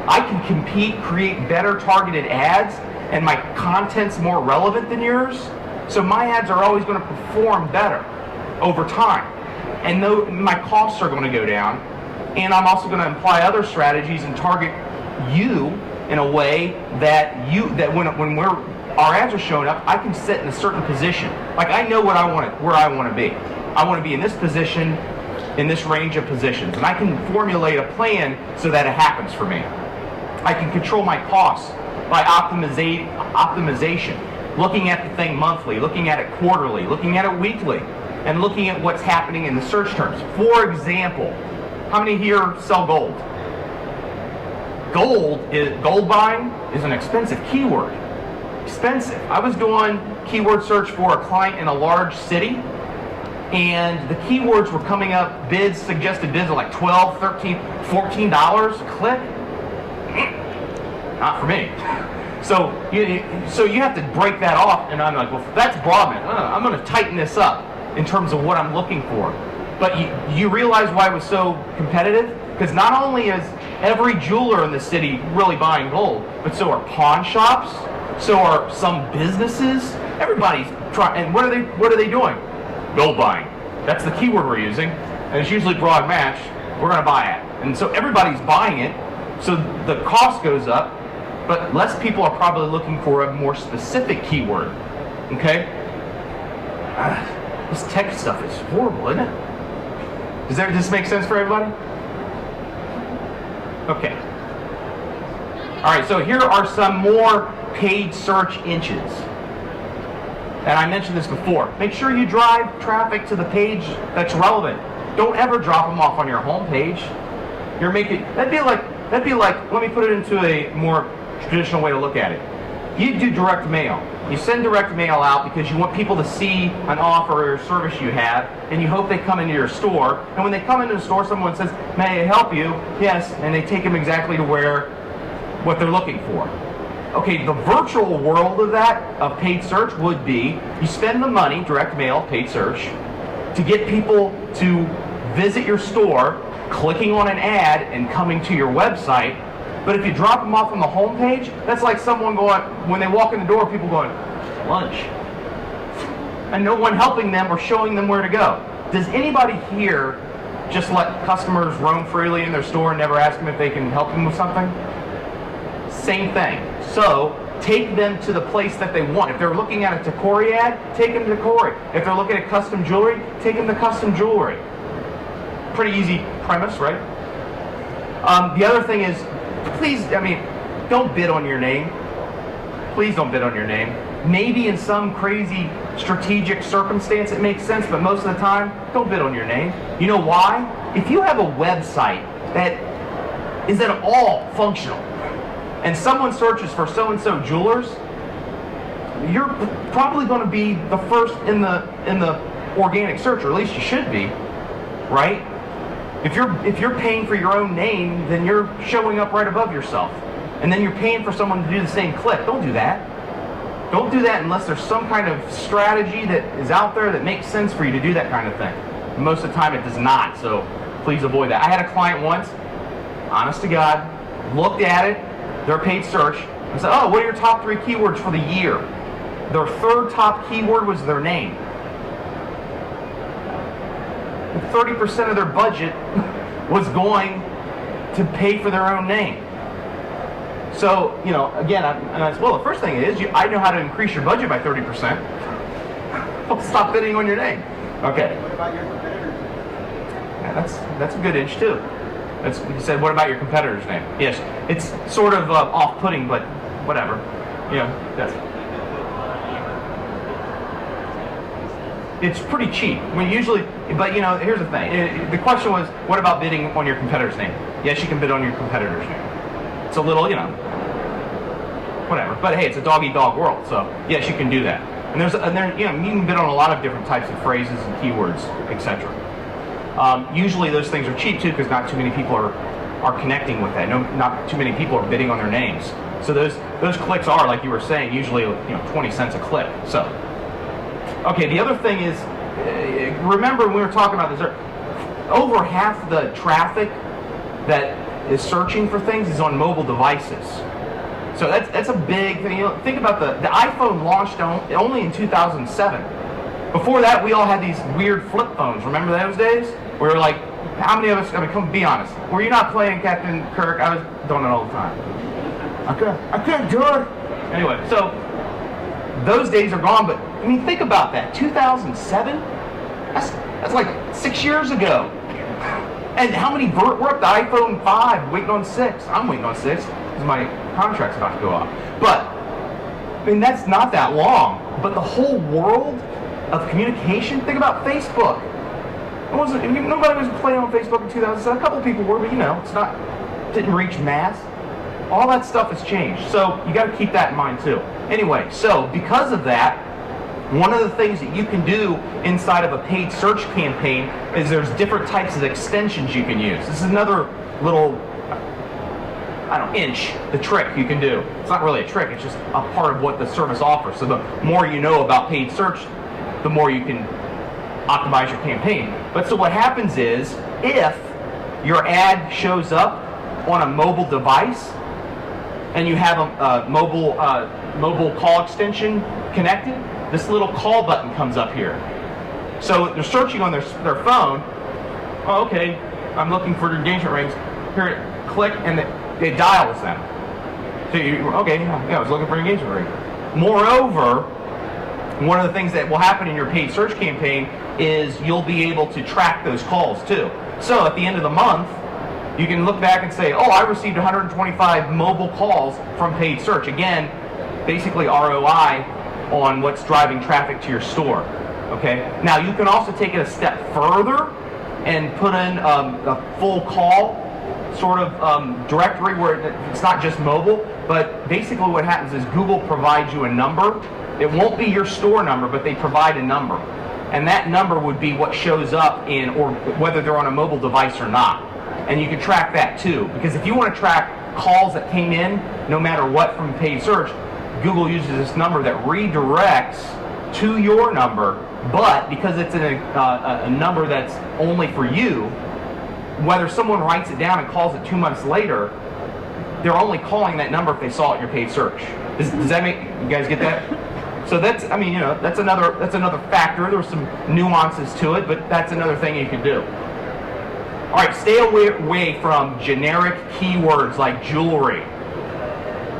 I can compete, create better targeted ads, and my content's more relevant than yours. So my ads are always going to perform better over time. And though my costs are going to go down, and I'm also going to apply other strategies and target you in a way that when our ads are showing up, I can sit in a certain position. Like I know where I want to be. I want to be in this position, in this range of positions, and I can formulate a plan so that it happens for me. I can control my costs by optimization, looking at the thing monthly, looking at it quarterly, looking at it weekly, and looking at what's happening in the search terms. For example, how many here sell gold? Gold buying is an expensive keyword. Expensive. I was doing keyword search for a client in a large city, and the keywords were coming up, suggested bids are like $12, $13, $14 a click. Not for me. So you have to break that off, and I'm like, well, that's broadman. I'm going to tighten this up in terms of what I'm looking for. But you realize why it was so competitive? Because not only is every jeweler in the city really buying gold, but so are pawn shops, so are some businesses. Everybody's trying, and what are they doing? Gold buying. That's the keyword we're using, and it's usually broad match. We're going to buy it, and so everybody's buying it. So the cost goes up, but less people are probably looking for a more specific keyword. Okay? This tech stuff is horrible, isn't it? Does this make sense for everybody? Okay. All right, so here are some more paid search inches. And I mentioned this before. Make sure you drive traffic to the page that's relevant. Don't ever drop them off on your home page. That'd be like, let me put it into a more traditional way to look at it. You do direct mail. You send direct mail out because you want people to see an offer or service you have, and you hope they come into your store. And when they come into the store, someone says, "May I help you?" Yes, and they take them exactly to what they're looking for. Okay, the virtual world of that, of paid search, would be you spend the money, direct mail, paid search, to get people to visit your store, clicking on an ad and coming to your website. But if you drop them off on the home page, that's like someone going, when they walk in the door, people going, lunch. And no one helping them or showing them where to go. Does anybody here just let customers roam freely in their store and never ask them if they can help them with something? Same thing. So take them to the place that they want. If they're looking at a Tacori ad, take them to Tacori. If they're looking at custom jewelry, take them to custom jewelry. Pretty easy premise, right? The other thing is, please, don't bid on your name. Please don't bid on your name. Maybe in some crazy strategic circumstance it makes sense, but most of the time, don't bid on your name. You know why? If you have a website that is at all functional, and someone searches for so-and-so jewelers, you're probably going to be the first in the organic search, or at least you should be, right? If you're paying for your own name, then you're showing up right above yourself. And then you're paying for someone to do the same click. Don't do that. Don't do that unless there's some kind of strategy that is out there that makes sense for you to do that kind of thing. Most of the time it does not, so please avoid that. I had a client once, honest to God, looked at it, their paid search, and said, oh, what are your top 3 keywords for the year? Their third top keyword was their name. 30% of their budget was going to pay for their own name. So, again, I said, well, the first thing is, I know how to increase your budget by 30%. Well, stop bidding on your name. Okay. What about your competitors? Yeah, that's a good inch, too. You said, what about your competitor's name? Yes, it's sort of off-putting, but whatever. It's pretty cheap. Usually, but here's the thing. The question was, what about bidding on your competitor's name? Yes, you can bid on your competitor's name. It's a little, whatever. But hey, it's a dog-eat-dog world, so yes, you can do that. And you can bid on a lot of different types of phrases and keywords, etc. Usually those things are cheap too, because not too many people are connecting with that. Not too many people are bidding on their names. So those clicks are, like you were saying, usually 20 cents a click. So, okay, the other thing is, remember when we were talking about this, over half the traffic that is searching for things is on mobile devices. So that's a big thing. Think about the iPhone launched only in 2007. Before that, we all had these weird flip phones. Remember those days? We were like, how many of us, come be honest, were you not playing Captain Kirk? I was doing it all the time. I couldn't do it. Anyway, so those days are gone, but think about that. 2007? That's like 6 years ago. And how many, we're up to iPhone 5, waiting on 6. I'm waiting on 6, because my contract's about to go up. But, that's not that long. But the whole world of communication, think about Facebook. Nobody was playing on Facebook in 2007. A couple of people were, but didn't reach mass. All that stuff has changed. So you got to keep that in mind too. Anyway, so because of that, one of the things that you can do inside of a paid search campaign is there's different types of extensions you can use. This is another little, inch, the trick you can do. It's not really a trick, it's just a part of what the service offers. So the more you know about paid search, the more you can optimize your campaign. But so what happens is, if your ad shows up on a mobile device, and you have a mobile call extension connected, this little call button comes up here. So they're searching on their phone. Oh, okay, I'm looking for engagement rings. Here, click, and it dials them. So I was looking for an engagement ring. Moreover, one of the things that will happen in your paid search campaign is you'll be able to track those calls too. So at the end of the month, you can look back and say, oh, I received 125 mobile calls from paid search. Again, basically ROI on what's driving traffic to your store. Okay. Now you can also take it a step further and put in a full call sort of directory where it's not just mobile, but basically what happens is Google provides you a number. It won't be your store number, but they provide a number. And that number would be what shows up or whether they're on a mobile device or not. And you can track that too, because if you want to track calls that came in, no matter what from paid search, Google uses this number that redirects to your number, but because it's a number that's only for you, whether someone writes it down and calls it 2 months later, they're only calling that number if they saw it in your paid search. Does that make, you guys get that? So that's, that's another factor. There's some nuances to it, but that's another thing you can do. All right, stay away from generic keywords like jewelry.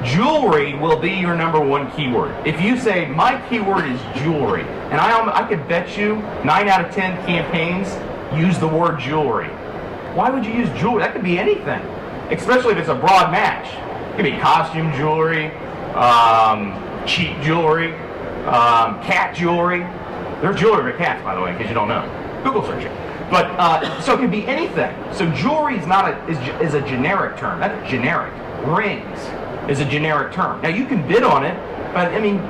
Jewelry will be your number one keyword. If you say, my keyword is jewelry, and I could bet you 9 out of 10 campaigns use the word jewelry. Why would you use jewelry? That could be anything, especially if it's a broad match. It could be costume jewelry, cheap jewelry, cat jewelry. There's jewelry for cats, by the way, in case you don't know. Google search it. But so it can be anything. So jewelry is a generic term. That's generic. Rings is a generic term. Now you can bid on it, but I mean,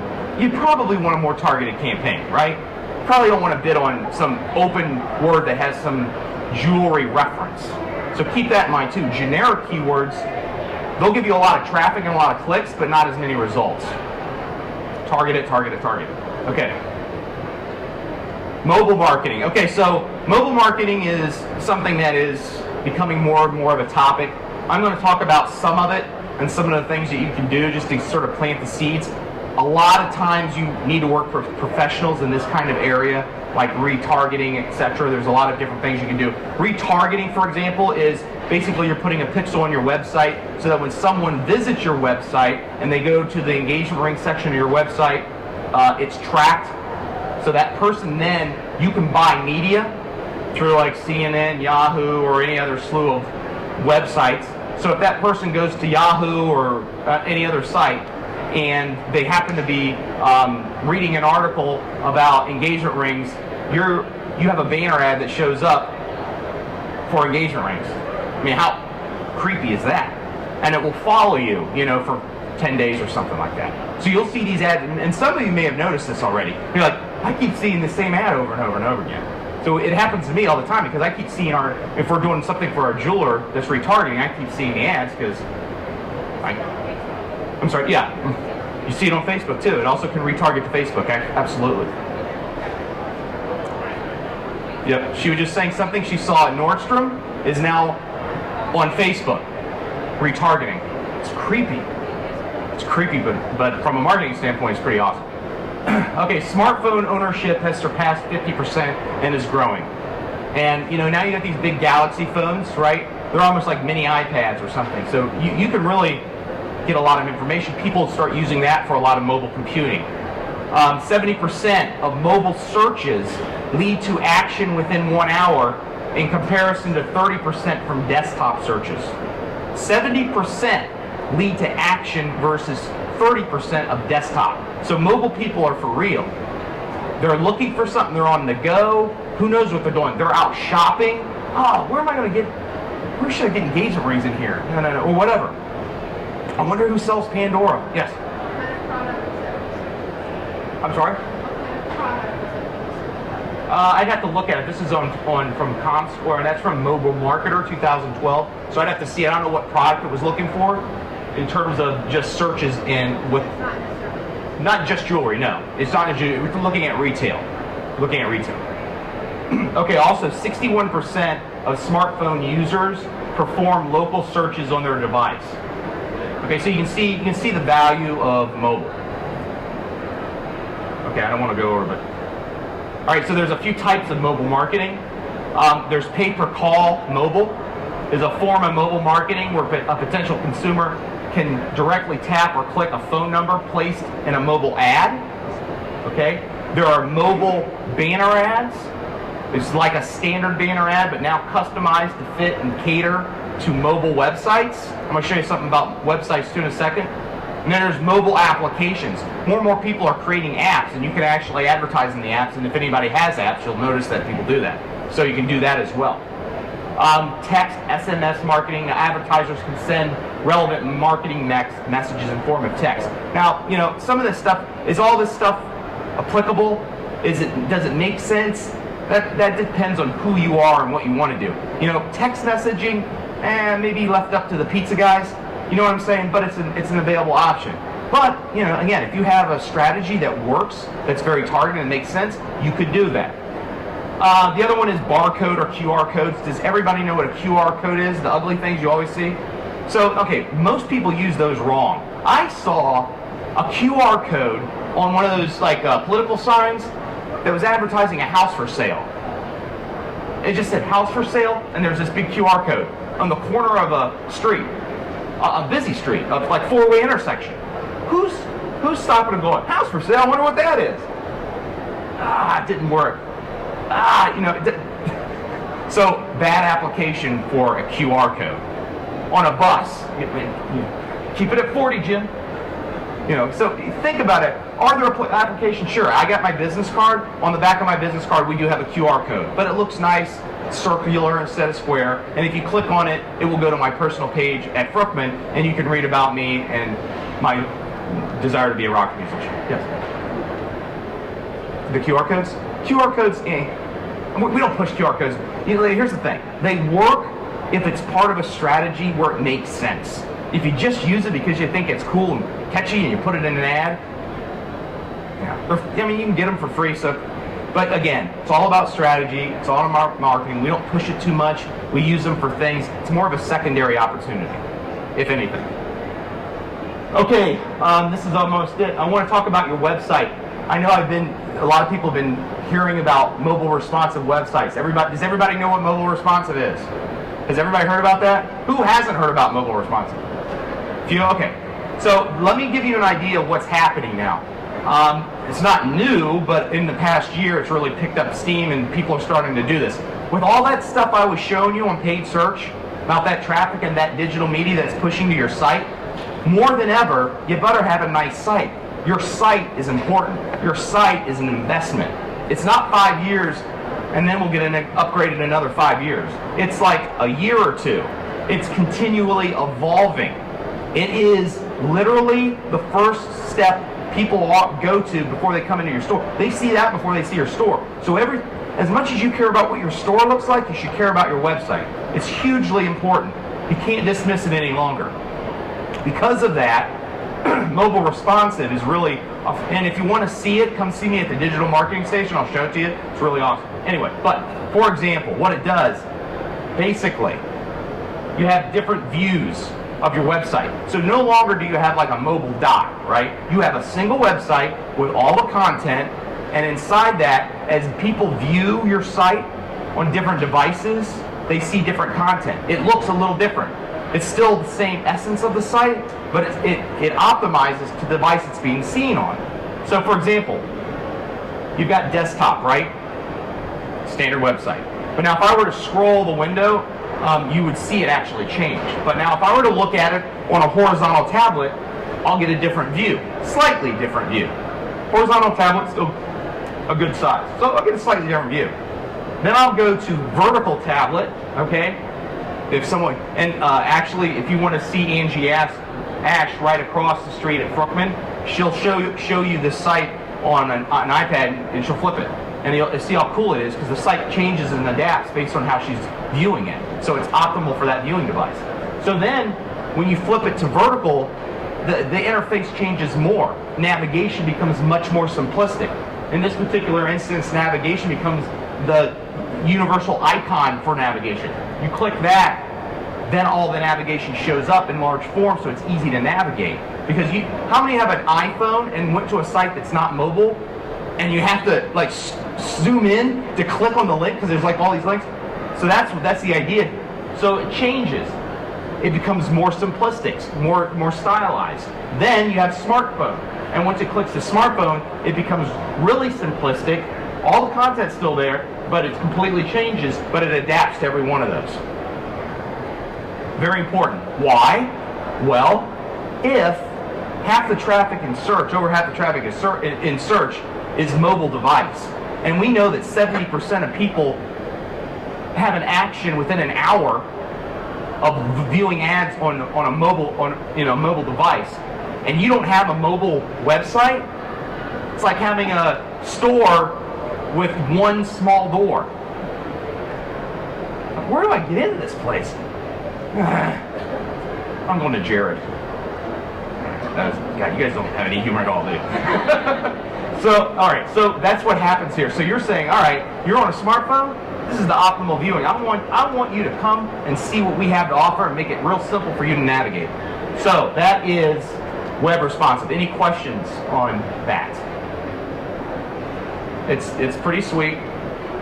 you probably want a more targeted campaign, right? You probably don't want to bid on some open word that has some jewelry reference. So keep that in mind too. Generic keywords, they'll give you a lot of traffic and a lot of clicks, but not as many results. Target it, target it, target it. Okay. Mobile marketing. Okay, so mobile marketing is something that is becoming more and more of a topic. I'm going to talk about some of it and some of the things that you can do just to sort of plant the seeds. A lot of times you need to work for professionals in this kind of area, like retargeting, etc. There's a lot of different things you can do. Retargeting, for example, is basically you're putting a pixel on your website so that when someone visits your website and they go to the engagement ring section of your website, it's tracked. So that person then, you can buy media through like CNN, Yahoo, or any other slew of websites. So if that person goes to Yahoo or any other site and they happen to be reading an article about engagement rings, you have a banner ad that shows up for engagement rings. I mean, how creepy is that? And it will follow you, for 10 days or something like that. So you'll see these ads, and some of you may have noticed this already. You're like, I keep seeing the same ad over and over and over again. So it happens to me all the time because I keep seeing if we're doing something for our jeweler that's retargeting, I keep seeing the ads because I'm sorry, yeah. You see it on Facebook too. It also can retarget to Facebook, absolutely. Yep, she was just saying something she saw at Nordstrom is now on Facebook, retargeting. It's creepy. It's creepy, but from a marketing standpoint, it's pretty awesome. Okay, smartphone ownership has surpassed 50% and is growing. And now you got these big Galaxy phones, right? They're almost like mini iPads or something. So you can really get a lot of information. People start using that for a lot of mobile computing. 70% of mobile searches lead to action within 1 hour in comparison to 30% from desktop searches. 70% lead to action versus 30% of desktop. So mobile people are for real. They're looking for something. They're on the go. Who knows what they're doing? They're out shopping. Oh, where should I get engagement rings in here? No, or whatever. I wonder who sells Pandora. Yes. I'm sorry? I'd have to look at it. This is from ComScore, and that's from Mobile Marketer 2012. So I'd have to see. I don't know what product it was looking for in terms of just searches not just jewelry. No, it's not. We're looking at retail. Okay. Also, 61% of smartphone users perform local searches on their device. Okay, so you can see the value of mobile. Okay, I don't want to go over, but all right. So there's a few types of mobile marketing. There's pay-per-call mobile. Is a form of mobile marketing where a potential consumer can directly tap or click a phone number placed in a mobile ad. Okay. There are mobile banner ads. It's like a standard banner ad, but now customized to fit and cater to mobile websites. I'm going to show you something about websites too in a second. And then there's mobile applications. More and more people are creating apps, and you can actually advertise in the apps. And if anybody has apps, you'll notice that people do that. So you can do that as well. Text, SMS marketing. Now, advertisers can send relevant marketing messages in form of text. Now, some of this stuff, is all this stuff applicable? Does it make sense? That depends on who you are and what you want to do. Text messaging, maybe left up to the pizza guys. You know what I'm saying? But it's an available option. But, again, if you have a strategy that works, that's very targeted and makes sense, you could do that. The other one is barcode or QR codes. Does everybody know what a QR code is? The ugly things you always see? So, okay, most people use those wrong. I saw a QR code on one of those political signs that was advertising a house for sale. It just said house for sale, and there's this big QR code on the corner of a street, a busy street, of like four-way intersection. Who's stopping and going, house for sale? I wonder what that is. It didn't work. So bad application for a QR code on a bus. Keep it at 40, Jim. So think about it. Are there applications? Sure. I got my business card. On the back of my business card, we do have a QR code, but it looks nice, circular instead of square. And if you click on it, it will go to my personal page at Fruchtman, and you can read about me and my desire to be a rock musician. Yes. The QR codes? QR codes, we don't push QR codes. Here's the thing. They work if it's part of a strategy where it makes sense. If you just use it because you think it's cool and catchy and you put it in an ad, you can get them for free. But again, it's all about strategy. It's all about marketing. We don't push it too much. We use them for things. It's more of a secondary opportunity, if anything. Okay, this is almost it. I want to talk about your website. I know a lot of people have been hearing about mobile responsive websites. Does everybody know what mobile responsive is? Has everybody heard about that? Who hasn't heard about mobile responsive? Okay. So let me give you an idea of what's happening now. It's not new, but in the past year, it's really picked up steam and people are starting to do this. With all that stuff I was showing you on paid search, about that traffic and that digital media that's pushing to your site, more than ever, you better have a nice site. Your site is important. Your site is an investment. It's not 5 years and then we'll get upgraded in another 5 years. It's like a year or two. It's continually evolving. It is literally the first step people go to before they come into your store. They see that before they see your store. So as much as you care about what your store looks like, you should care about your website. It's hugely important. You can't dismiss it any longer. Because of that, mobile responsive is really, and if you want to see it, come see me at the Digital Marketing Station. I'll show it to you. It's really awesome. Anyway, but for example, what it does, basically, you have different views of your website. So no longer do you have like a mobile dock, right? You have a single website with all the content, and inside that, as people view your site on different devices, they see different content. It looks a little different. It's still the same essence of the site, but it optimizes to the device it's being seen on. So for example, you've got desktop, right? Standard website. But now if I were to scroll the window, you would see it actually change. But now if I were to look at it on a horizontal tablet, I'll get a different view, slightly different view. Horizontal tablet, still a good size. So I'll get a slightly different view. Then I'll go to vertical tablet, okay? Actually, if you want to see Angie Ash right across the street at Fruchtman, she'll show you the site on an iPad, and she'll flip it. And you'll see how cool it is, because the site changes and adapts based on how she's viewing it. So it's optimal for that viewing device. So then, when you flip it to vertical, the interface changes more. Navigation becomes much more simplistic. In this particular instance, navigation becomes the universal icon for navigation. You click that, then all the navigation shows up in large form, so it's easy to navigate. Because how many have an iPhone and went to a site that's not mobile, and you have to like zoom in to click on the link because there's like all these links? So that's the idea. So it changes. It becomes more simplistic, more stylized. Then you have smartphone, and once it clicks to smartphone, it becomes really simplistic. All the content's still there, but it completely changes, but it adapts to every one of those. Very important. Why? Well, if half the traffic in search, over half the traffic in search is mobile device, and we know that 70% of people have an action within an hour of viewing ads on a mobile device, and you don't have a mobile website, it's like having a store with one small door. Where do I get into this place? I'm going to Jared. God, you guys don't have any humor at all, do you? So, all right, so that's what happens here. So you're saying, all right, you're on a smartphone? This is the optimal viewing. I want you to come and see what we have to offer and make it real simple for you to navigate. So that is web responsive. Any questions on that? It's pretty sweet.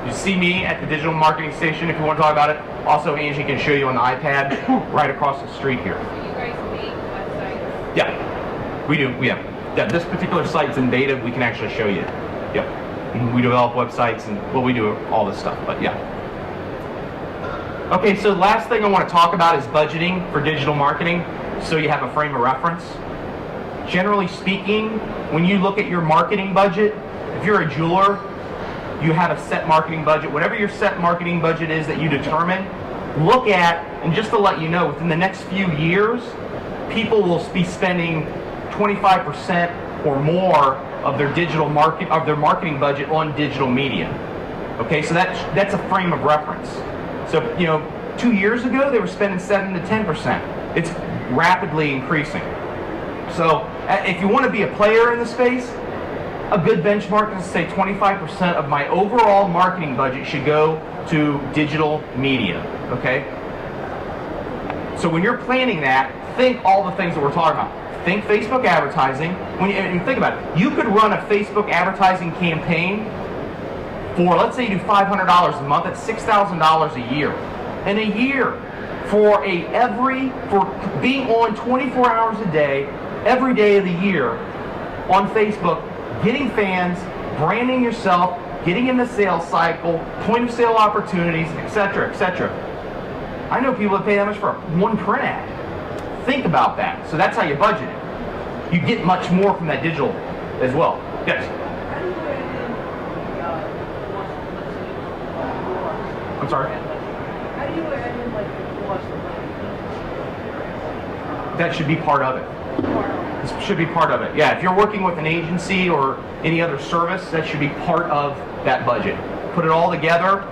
You see me at the digital marketing station if you want to talk about it. Also, Angie can show you on the iPad right across the street here. So you guys make websites? Yeah, we do. Yeah, this particular site's in beta. We can actually show you. Yep. And we develop websites and well, we do all this stuff. But yeah. Okay, so the last thing I want to talk about is budgeting for digital marketing, so you have a frame of reference. Generally speaking, when you look at your marketing budget, if you're a jeweler, you have a set marketing budget. Whatever your set marketing budget is that you determine, look at, and just to let you know, within the next few years, people will be spending 25% or more of their marketing budget on digital media. Okay, so that's a frame of reference. So, 2 years ago, they were spending 7 to 10%. It's rapidly increasing. So, if you want to be a player in the space, a good benchmark is to say 25% of my overall marketing budget should go to digital media, okay? So when you're planning that, think all the things that we're talking about. Think Facebook advertising. And think about it. You could run a Facebook advertising campaign for, let's say you do $500 a month, that's $6,000 a year. In a year, for being on 24 hours a day, every day of the year on Facebook, getting fans, branding yourself, getting in the sales cycle, point of sale opportunities, etc., etc. I know people that pay that much for one print ad. Think about that. So that's how you budget it. You get much more from that digital as well. Yes? I'm sorry? How do you add in like the cost of That should be part of it. This should be part of it. Yeah, if you're working with an agency or any other service, that should be part of that budget. Put it all together.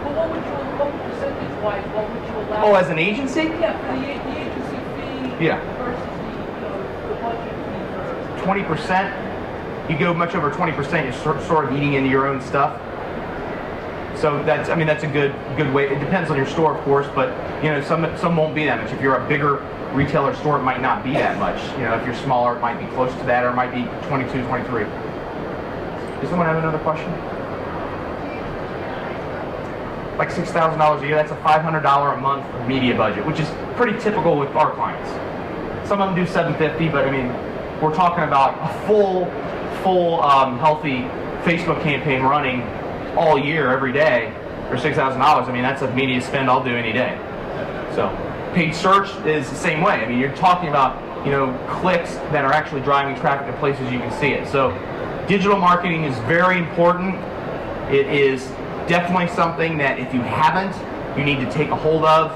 Well, what percentage-wise, what would you allow? Oh, as an agency? Yeah, for the agency fee Yeah. versus the budget fee. 20%. You go much over 20%, you're sort of eating into your own stuff. So that's a good way. It depends on your store, of course, but some won't be that much. If you're a bigger retailer store, it might not be that much. If you're smaller, it might be close to that, or it might be 22, 23. Does someone have another question? Like $6,000 a year, that's a $500 a month media budget, which is pretty typical with our clients. Some of them do $750, but we're talking about a full healthy Facebook campaign running all year, every day, for $6,000. That's a media spend I'll do any day. So, paid search is the same way. You're talking about, clicks that are actually driving traffic to places you can see it. So, digital marketing is very important. It is definitely something that if you haven't, you need to take a hold of.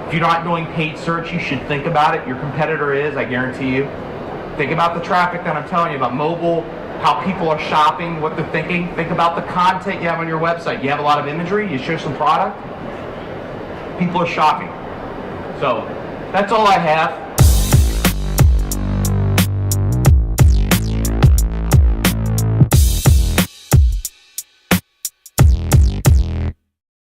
If you're not doing paid search, you should think about it. Your competitor is, I guarantee you. Think about the traffic that I'm telling you about mobile, how people are shopping, what they're thinking. Think about the content you have on your website. You have a lot of imagery, you show some product. People are shopping. So that's all I have.